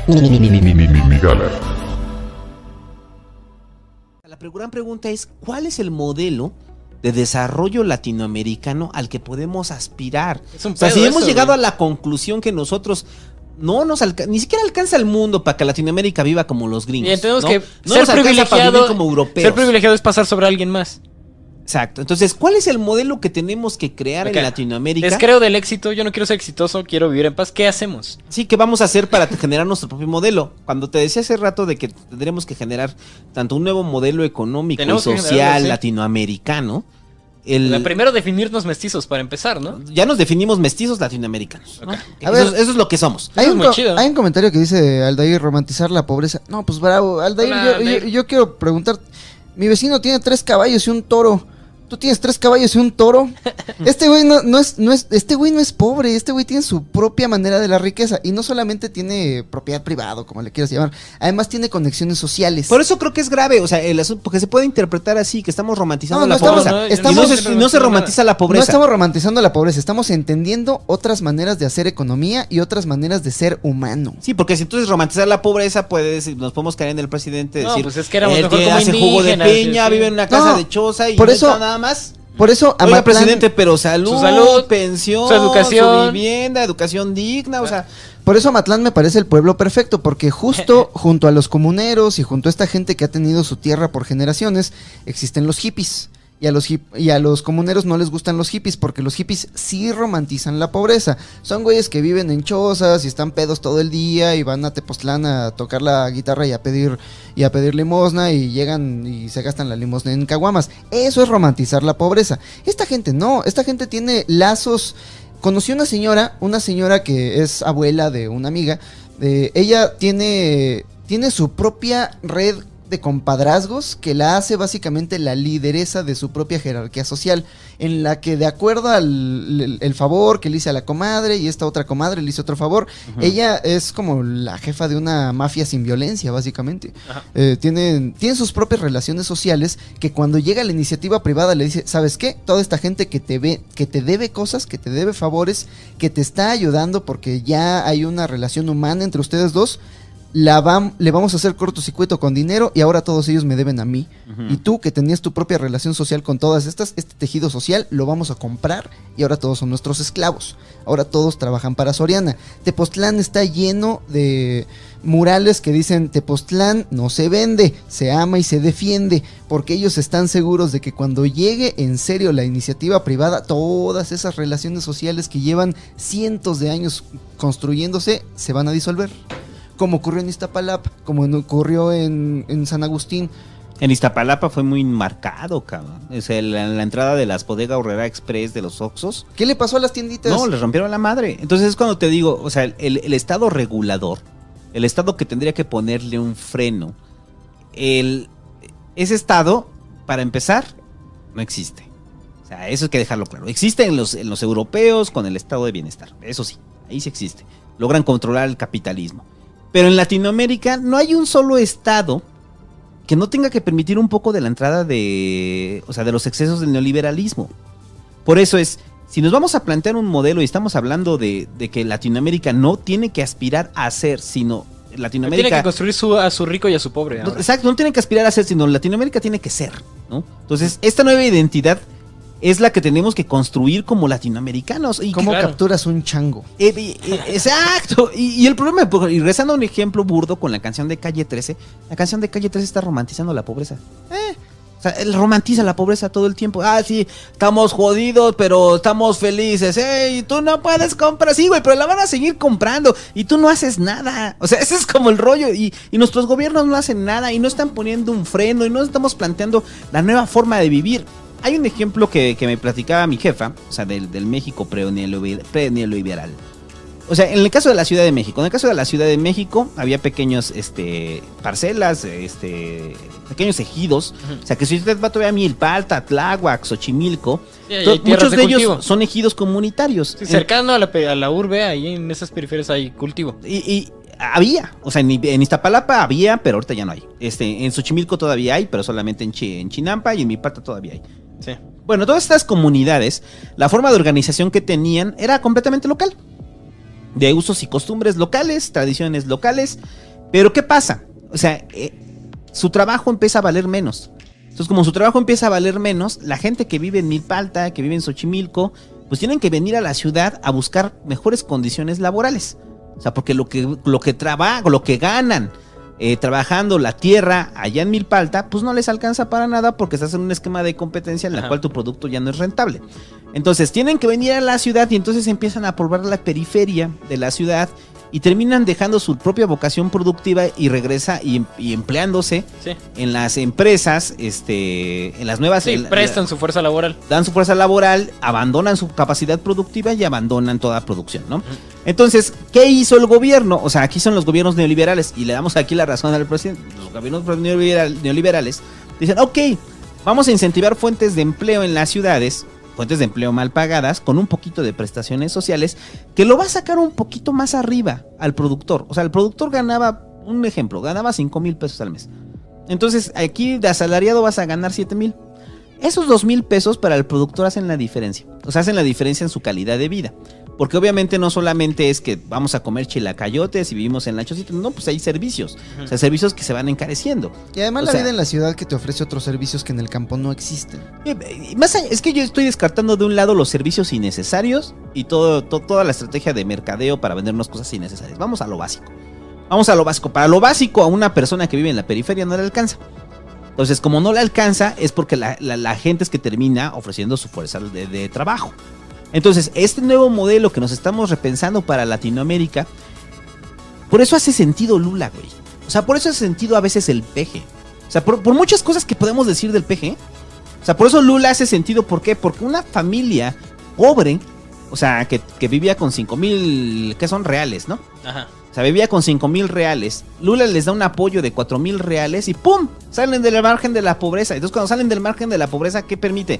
Migala. La gran pregunta es, ¿cuál es el modelo de desarrollo latinoamericano al que podemos aspirar? O sea, si hemos llegado a la conclusión que nosotros no nos ni siquiera alcanza el mundo para que Latinoamérica viva como los gringos. Bien, tenemos ¿no? que No ser nos alcanza para privilegiado vivir como europeos. Ser privilegiado es pasar sobre alguien más. Exacto. Entonces, ¿cuál es el modelo que tenemos que crear en Latinoamérica? Descreo del éxito, yo no quiero ser exitoso, quiero vivir en paz. ¿Qué hacemos? Sí, ¿qué vamos a hacer para generar nuestro propio modelo? Cuando te decía hace rato de que tendremos que generar tanto un nuevo modelo económico y social latinoamericano. Primero definirnos mestizos para empezar, ¿no? Ya nos definimos mestizos latinoamericanos. Okay. A ver, eso es lo que somos. Hay un comentario que dice Aldair, romantizar la pobreza. No, pues bravo, Aldair, yo quiero preguntar, mi vecino tiene 3 caballos y un toro. ¿Tú tienes 3 caballos y un toro? Este güey este güey no es pobre, este güey tiene su propia manera de la riqueza. Y no solamente tiene propiedad privada, como le quieras llamar, además tiene conexiones sociales. Por eso creo que es grave, o sea, el asunto, porque se puede interpretar así, que estamos romantizando la pobreza. No se romantiza la pobreza. No estamos romantizando la pobreza, estamos entendiendo otras maneras de hacer economía y otras maneras de ser humano. Sí, porque si entonces romantizar la pobreza, nos podemos caer en el presidente decir, pues es que éramos mejor que como hace jugo de piña, vive en una casa de choza y por eso, no nada más. Por eso, oiga, presidente, pero salud, pensión, su educación, su vivienda, educación digna, o sea. Por eso Amatlán me parece el pueblo perfecto, porque justo junto a los comuneros y junto a esta gente que ha tenido su tierra por generaciones, existen los hippies. Y a los comuneros no les gustan los hippies, porque los hippies sí romantizan la pobreza. Son güeyes que viven en chozas y están pedos todo el día y van a Tepoztlán a tocar la guitarra y a pedir limosna, y llegan y se gastan la limosna en caguamas. Eso es romantizar la pobreza. Esta gente no, esta gente tiene lazos. Conocí una señora que es abuela de una amiga. Ella tiene su propia red de compadrazgos que la hace básicamente la lideresa de su propia jerarquía social, en la que de acuerdo al el favor que le hice a la comadre y esta otra comadre le hizo otro favor, ella es como la jefa de una mafia sin violencia básicamente. Tiene sus propias relaciones sociales, que cuando llega la iniciativa privada le dice, ¿sabes qué? Toda esta gente que te debe cosas, que te debe favores, que te está ayudando porque ya hay una relación humana entre ustedes dos, le vamos a hacer cortocircuito con dinero y ahora todos ellos me deben a mí. Y tú, que tenías tu propia relación social con todas este tejido social, lo vamos a comprar y ahora todos son nuestros esclavos. Ahora todos trabajan para Soriana. Tepoztlán está lleno de murales que dicen: Tepoztlán no se vende, se ama y se defiende, porque ellos están seguros de que cuando llegue en serio la iniciativa privada, todas esas relaciones sociales que llevan cientos de años construyéndose se van a disolver. Como ocurrió en Iztapalapa, como ocurrió en San Agustín. En Iztapalapa fue muy marcado, cabrón. O sea, la entrada de las Bodega Aurrera Express de los Oxxos. ¿Qué le pasó a las tienditas? No, les rompieron la madre. Entonces es cuando te digo, o sea, el Estado regulador, el Estado que tendría que ponerle un freno, ese Estado, para empezar, no existe. O sea, eso hay que dejarlo claro. Existe en los europeos con el Estado de Bienestar. Eso sí, ahí sí existe. Logran controlar el capitalismo. Pero en Latinoamérica no hay un solo estado que no tenga que permitir un poco de la entrada de los excesos del neoliberalismo. Por eso si nos vamos a plantear un modelo y estamos hablando de que Latinoamérica no tiene que aspirar a ser, sino Latinoamérica... Tiene que construir a su rico y a su pobre. Ahora. Exacto, no tiene que aspirar a ser, sino Latinoamérica tiene que ser, ¿no? Entonces, esta nueva identidad es la que tenemos que construir como latinoamericanos. Y ¿cómo capturas un chango? Exacto. Y el problema, y rezando un ejemplo burdo con la canción de Calle 13, la canción de Calle 13 está romantizando la pobreza. O sea, él romantiza la pobreza todo el tiempo. Ah, sí, estamos jodidos, pero estamos felices. Y tú no puedes comprar. Sí, güey, pero la van a seguir comprando. Y tú no haces nada. O sea, ese es como el rollo. Y nuestros gobiernos no hacen nada. Y no están poniendo un freno. Y no estamos planteando la nueva forma de vivir. Hay un ejemplo que me platicaba mi jefa, o sea, del México pre-neoliberal. O sea, en el caso de la Ciudad de México, había pequeños parcelas, pequeños ejidos. O sea, que si usted va todavía a Milpalta, Tláhuac, Xochimilco, muchos de ellos son ejidos comunitarios. Sí, cercano a la urbe, ahí en esas periferias hay cultivo. Y había, o sea, en Iztapalapa había, pero ahorita ya no hay. En Xochimilco todavía hay, pero solamente en Chinampa, y en Milpalta todavía hay. Sí. Bueno, todas estas comunidades, la forma de organización que tenían era completamente local. de usos y costumbres locales, tradiciones locales. Pero ¿qué pasa? O sea, su trabajo empieza a valer menos. Entonces, como su trabajo empieza a valer menos, la gente que vive en Milpalta, que vive en Xochimilco, pues tienen que venir a la ciudad a buscar mejores condiciones laborales. O sea, porque lo que ganan trabajando la tierra allá en Milpalta, pues no les alcanza para nada porque estás en un esquema de competencia en la cual tu producto ya no es rentable. Entonces tienen que venir a la ciudad y entonces empiezan a poblar la periferia de la ciudad y terminan dejando su propia vocación productiva y regresa y empleándose en las empresas, en las nuevas... Sí, prestan su fuerza laboral. Dan su fuerza laboral, abandonan su capacidad productiva y abandonan toda producción, ¿no? Entonces, ¿qué hizo el gobierno? O sea, aquí son los gobiernos neoliberales y le damos aquí la razón al presidente. Los gobiernos neoliberales dicen, ok, vamos a incentivar fuentes de empleo en las ciudades, fuentes de empleo mal pagadas, con un poquito de prestaciones sociales, que lo va a sacar un poquito más arriba al productor. O sea, el productor ganaba, un ejemplo, ganaba 5,000 pesos al mes. Entonces, aquí de asalariado vas a ganar 7,000. Esos 2,000 pesos para el productor hacen la diferencia. O sea, hacen la diferencia en su calidad de vida. Porque obviamente no solamente es que vamos a comer chilacayotes y vivimos en la chocita, no, pues hay servicios. O sea, servicios que se van encareciendo. Y además vida en la ciudad que te ofrece otros servicios que en el campo no existen. Más allá, es que yo estoy descartando de un lado los servicios innecesarios y toda la estrategia de mercadeo para vendernos cosas innecesarias. Vamos a lo básico. Vamos a lo básico. Para lo básico a una persona que vive en la periferia no le alcanza. Entonces, como no le alcanza, es porque la gente es que termina ofreciendo su fuerza de trabajo. Entonces, este nuevo modelo que nos estamos repensando para Latinoamérica, por eso hace sentido Lula, güey. O sea, por eso hace sentido a veces el PG. O sea, por muchas cosas que podemos decir del PG. O sea, por eso Lula hace sentido. ¿Por qué? Porque una familia pobre, o sea, que vivía con 5,000, que son reales, ¿no? Ajá. O sea, vivía con 5,000 reales. Lula les da un apoyo de 4,000 reales y ¡pum! Salen del margen de la pobreza. Entonces, cuando salen del margen de la pobreza, ¿qué permite?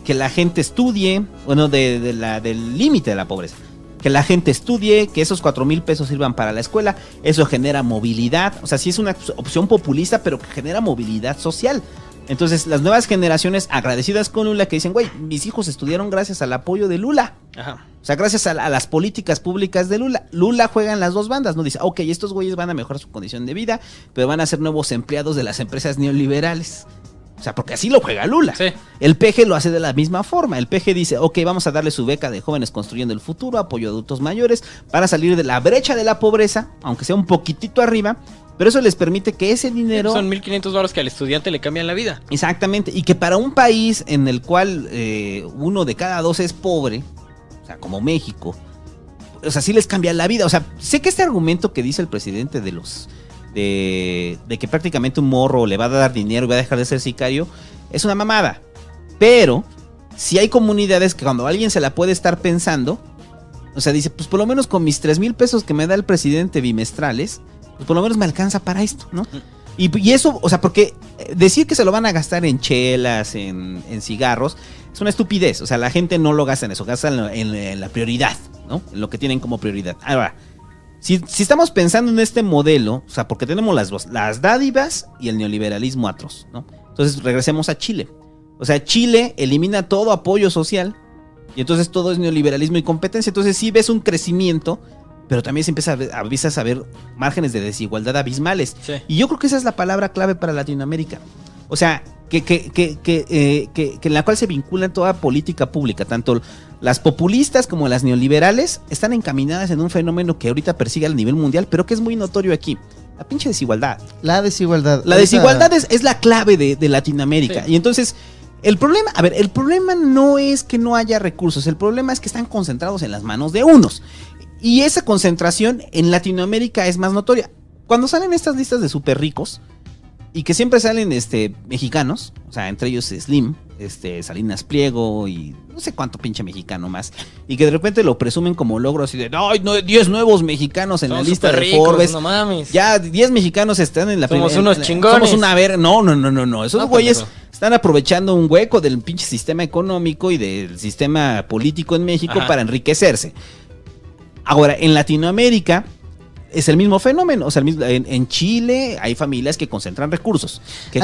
Que la gente estudie, bueno, del límite de la pobreza. Que la gente estudie, que esos 4,000 pesos sirvan para la escuela. Eso genera movilidad. O sea, sí es una opción populista, pero que genera movilidad social. Entonces, las nuevas generaciones agradecidas con Lula que dicen, güey, mis hijos estudiaron gracias al apoyo de Lula. Ajá. O sea, gracias a las políticas públicas de Lula. Lula juega en las dos bandas, ¿no? Dice, ok, estos güeyes van a mejorar su condición de vida, pero van a ser nuevos empleados de las empresas neoliberales. O sea, porque así lo juega Lula. Sí. El PG lo hace de la misma forma. El PG dice, ok, vamos a darle su beca de jóvenes construyendo el futuro, apoyo a adultos mayores, para salir de la brecha de la pobreza, aunque sea un poquitito arriba, pero eso les permite que ese dinero... Son 1,500 baros que al estudiante le cambian la vida. Exactamente, y que para un país en el cual 1 de cada 2 es pobre, o sea, como México, o sea, sí les cambia la vida. O sea, sé que este argumento que dice el presidente de que prácticamente un morro le va a dar dinero y va a dejar de ser sicario, es una mamada. Pero si hay comunidades que cuando alguien se la puede estar pensando, o sea, dice, pues por lo menos con mis 3,000 pesos que me da el presidente bimestrales, pues por lo menos me alcanza para esto, ¿no? Y eso, o sea, porque decir que se lo van a gastar en chelas, en cigarros, es una estupidez. O sea, la gente no lo gasta en eso, gasta en la prioridad, ¿no? En lo que tienen como prioridad. Ahora, si estamos pensando en este modelo, o sea, porque tenemos las dádivas y el neoliberalismo atroz, ¿no? Entonces regresemos a Chile. O sea, Chile elimina todo apoyo social y entonces todo es neoliberalismo y competencia. Entonces sí ves un crecimiento, pero también se empiezas a ver márgenes de desigualdad abismales. Sí. Y yo creo que esa es la palabra clave para Latinoamérica. O sea, que en la cual se vincula toda política pública, tanto las populistas como las neoliberales están encaminadas en un fenómeno que ahorita persigue a nivel mundial, pero que es muy notorio aquí. La pinche desigualdad. La desigualdad. La desigualdad es la clave de Latinoamérica. Sí. Y entonces, el problema no es que no haya recursos, el problema es que están concentrados en las manos de unos. Y esa concentración en Latinoamérica es más notoria. Cuando salen estas listas de súper ricos, y que siempre salen mexicanos, o sea, entre ellos Slim, Salinas Pliego y no sé cuánto pinche mexicano más, y que de repente lo presumen como logro así de, ¡ay, no, 10 nuevos mexicanos en la lista de Forbes! No mames. Ya 10 mexicanos están en la primera. Somos unos chingones. Somos no. Esos güeyes están aprovechando un hueco del pinche sistema económico y del sistema político en México para enriquecerse. Ahora, en Latinoamérica, es el mismo fenómeno. O sea, en Chile hay familias que concentran recursos. Que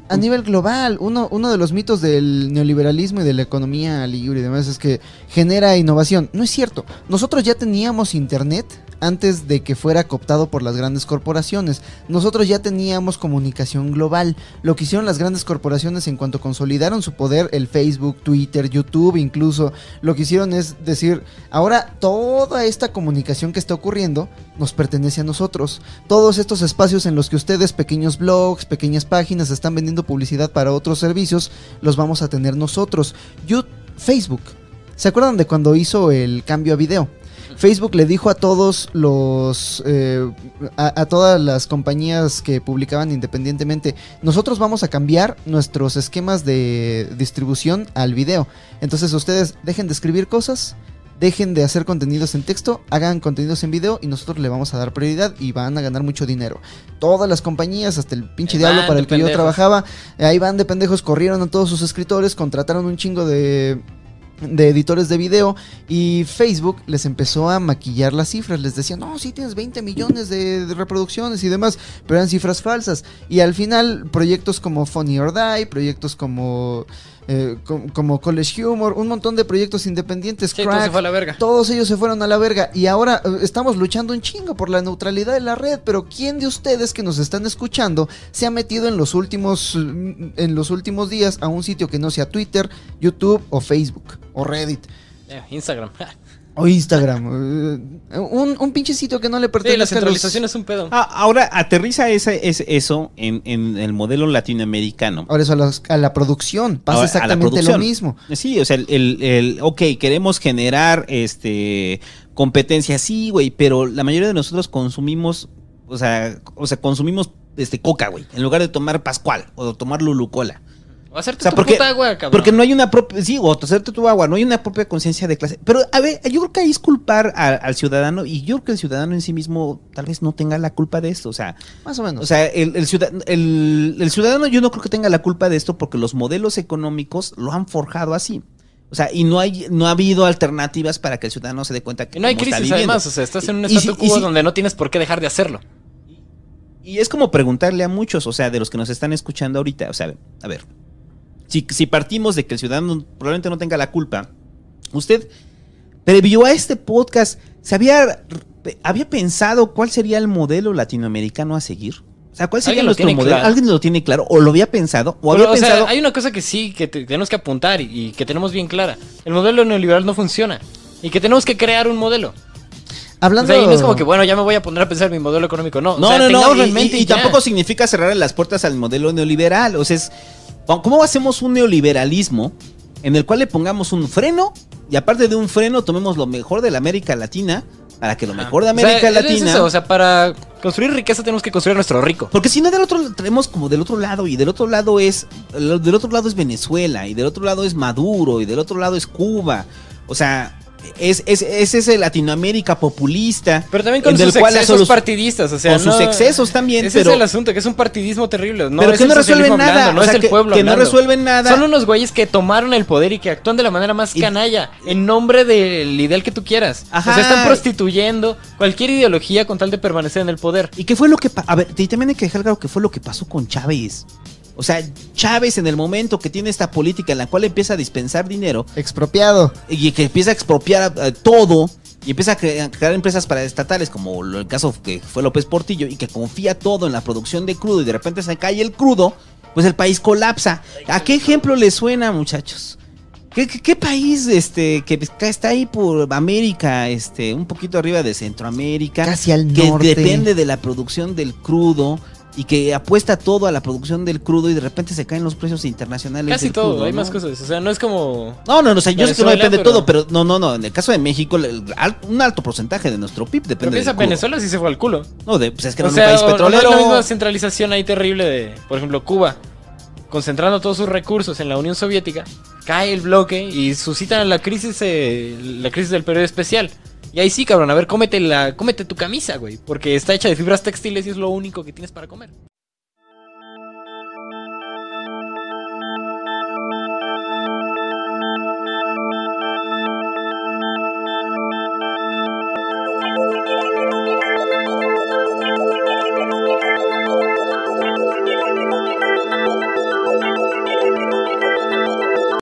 A nivel global, uno de los mitos del neoliberalismo y de la economía libre y demás es que genera innovación. No es cierto. Nosotros ya teníamos internet antes de que fuera cooptado por las grandes corporaciones. Nosotros ya teníamos comunicación global. Lo que hicieron las grandes corporaciones en cuanto consolidaron su poder, el Facebook, Twitter, YouTube incluso, lo que hicieron es decir, ahora toda esta comunicación que está ocurriendo nos pertenece a nosotros. Todos estos espacios en los que ustedes, pequeños blogs, pequeñas páginas, están vendiendo publicidad para otros servicios, los vamos a tener nosotros. Facebook, ¿se acuerdan de cuando hizo el cambio a video? Facebook le dijo a todos a todas las compañías que publicaban independientemente, nosotros vamos a cambiar nuestros esquemas de distribución al video. Entonces ustedes dejen de escribir cosas, dejen de hacer contenidos en texto, hagan contenidos en video y nosotros le vamos a dar prioridad y van a ganar mucho dinero. Todas las compañías, hasta el pinche diablo para el que yo trabajaba, ahí van de pendejos, corrieron a todos sus escritores, contrataron un chingo de editores de video y Facebook les empezó a maquillar las cifras, les decía, no, sí tienes 20 millones de reproducciones y demás, pero eran cifras falsas, y al final proyectos como Funny or Die, proyectos como College Humor, un montón de proyectos independientes, sí, Crack, todo se fue a la verga. Todos ellos se fueron a la verga y ahora estamos luchando un chingo por la neutralidad de la red, pero ¿quién de ustedes que nos están escuchando se ha metido en los últimos días a un sitio que no sea Twitter, YouTube o Facebook o Reddit? Instagram. O Instagram. Un pinche sitio que no le pertenece. Sí, la centralización es un pedo. Ahora aterriza eso en el modelo latinoamericano. Ahora eso a la producción. Pasa Ahora, exactamente lo mismo. Sí, o sea, ok, queremos generar competencia, sí, güey, pero la mayoría de nosotros consumimos, o sea, consumimos Coca, güey, en lugar de tomar Pascual o tomar Lulucola. O hacerte tu puta agua, cabrón. Porque no hay una propia... Sí, o hacerte tu agua. No hay una propia conciencia de clase. Pero, a ver, yo creo que ahí es culpar al ciudadano. Y yo creo que el ciudadano en sí mismo tal vez no tenga la culpa de esto. O sea... Más o menos. O sea, el ciudadano yo no creo que tenga la culpa de esto porque los modelos económicos lo han forjado así. O sea, y no ha habido alternativas para que el ciudadano se dé cuenta que no hay crisis, además. O sea, estás en un statu quo donde no tienes por qué dejar de hacerlo. Y es como preguntarle a muchos, o sea, de los que nos están escuchando ahorita. O sea, a ver... Si partimos de que el ciudadano probablemente no tenga la culpa, usted, previo a este podcast, había pensado cuál sería el modelo latinoamericano a seguir? O sea, ¿cuál sería nuestro modelo? Claro. ¿Alguien lo tiene claro? ¿O lo había pensado? O sea, hay una cosa que sí, que tenemos que apuntar y que tenemos bien clara. El modelo neoliberal no funciona y que tenemos que crear un modelo. Hablando... O sea, y no es como que, bueno, ya me voy a poner a pensar en mi modelo económico. No, y tampoco significa cerrar las puertas al modelo neoliberal. O sea, ¿cómo hacemos un neoliberalismo en el cual le pongamos un freno y aparte de un freno tomemos lo mejor de la América Latina para que lo mejor de América Latina... Es eso, o sea, para construir riqueza tenemos que construir nuestro rico. Porque si no, del otro tenemos como del otro lado y del otro lado es Venezuela y del otro lado es Maduro y del otro lado es Cuba. O sea... Es ese Latinoamérica populista. Pero también con sus excesos partidistas, o sea, con sus excesos también. Ese es el asunto, que es un partidismo terrible. Pero que no resuelven nada. No es el pueblo que no resuelven nada. Son unos güeyes que tomaron el poder y que actúan de la manera más canalla, en nombre del ideal que tú quieras. Ajá. O sea, están prostituyendo cualquier ideología con tal de permanecer en el poder. ¿Y qué fue lo que a ver, también hay que dejar claro qué fue lo que pasó con Chávez? O sea, Chávez en el momento que tiene esta política en la cual empieza a dispensar dinero. Expropiado. Y que empieza a expropiar todo. Y empieza a crear empresas paraestatales, como el caso que fue López Portillo. Y que confía todo en la producción de crudo. Y de repente se cae el crudo. Pues el país colapsa. ¿A qué ejemplo le suena, muchachos? ¿Qué país que está ahí por América, un poquito arriba de Centroamérica? Casi al norte. Que depende de la producción del crudo. Y que apuesta todo a la producción del crudo y de repente se caen los precios internacionales. Casi del todo, crudo, hay ¿no? más cosas. O sea, no es como. No, o sea, yo sé que no depende de todo, pero no. En el caso de México, un alto porcentaje de nuestro PIB depende del crudo. Venezuela sí se fue al culo. No, pues es que era un país petrolero. No es la misma centralización ahí terrible de, por ejemplo, Cuba, concentrando todos sus recursos en la Unión Soviética, cae el bloque y suscitan la crisis del periodo especial. Y ahí sí, cabrón, a ver, cómete tu camisa, güey, porque está hecha de fibras textiles y es lo único que tienes para comer.